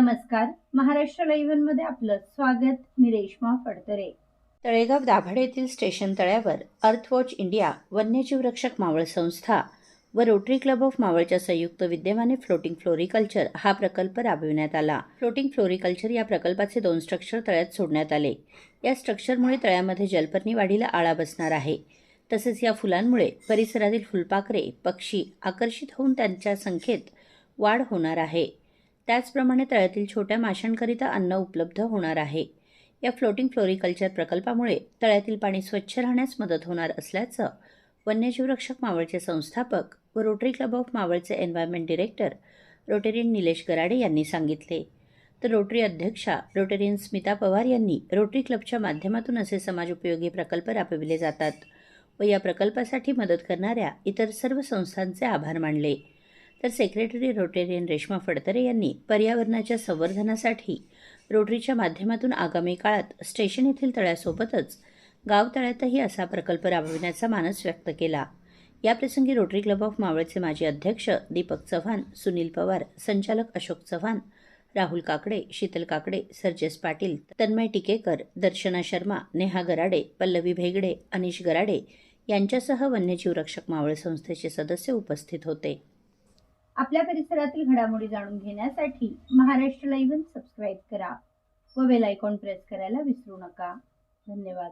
नमस्कार. महाराष्ट्र लाईव्ह मध्ये आपलं स्वागत. मी रेश्मा फडतरे. तळेगाव दाभाडे येथील स्टेशन तळ्यावर अर्थवॉच इंडिया, वन्यजीव रक्षक मावळ संस्था व रोटरी क्लब ऑफ मावळच्या संयुक्त विद्यमाने फ्लोटिंग फ्लोरिकल्चर हा प्रकल्प राबविण्यात आला. फ्लोटिंग फ्लोरिकल्चर या प्रकल्पाचे 2 स्ट्रक्चर तळ्यात सोडण्यात आले. या स्ट्रक्चरमुळे तळ्यामध्ये जलपर्णी वाढीला आळा बसणार आहे. तसेच या फुलांमुळे परिसरातील फुलपाखरे, पक्षी आकर्षित होऊन त्यांच्या संख्येत वाढ होणार आहे. त्याचप्रमाणे तळ्यातील छोट्या माशांकरिता अन्न उपलब्ध होणार आहे. या फ्लोटिंग फ्लोरिकल्चर प्रकल्पामुळे तळ्यातील पाणी स्वच्छ राहण्यास मदत होणार असल्याचं वन्यजीव रक्षक मावळचे संस्थापक व रोटरी क्लब ऑफ मावळचे environment director Rotarian Nilesh Garade यांनी सांगितले. तर रोटरी अध्यक्षा रोटेरियन स्मिता पवार यांनी रोटरी क्लबच्या माध्यमातून असे समाजोपयोगी प्रकल्प राबविले जातात व या प्रकल्पासाठी मदत करणाऱ्या इतर सर्व संस्थांचे आभार मानले. तर सेक्रेटरी रोटेरियन रेश्मा फडतरे यांनी पर्यावरणाच्या संवर्धनासाठी रोटरीच्या माध्यमातून आगामी काळात स्टेशन येथील तळ्यासोबतच गाव तळ्यातही असा प्रकल्प राबविण्याचा मानस व्यक्त केला. याप्रसंगी रोटरी क्लब ऑफ मावळचे माजी अध्यक्ष दीपक चव्हाण, सुनील पवार, संचालक अशोक चव्हाण, राहुल काकडे, शीतल काकडे, सर्जेस पाटील, तन्मय टिकेकर, दर्शना शर्मा, नेहा गराडे, पल्लवी भेगडे, अनिश गराडे यांच्यासह वन्यजीव रक्षक मावळ संस्थेचे सदस्य उपस्थित होते. आपल्या परिसरातील घडामोडी जाणून घेण्यासाठी महाराष्ट्र लाईव्ह सबस्क्राईब करा व बेल आयकॉन प्रेस करायला विसरू नका. धन्यवाद.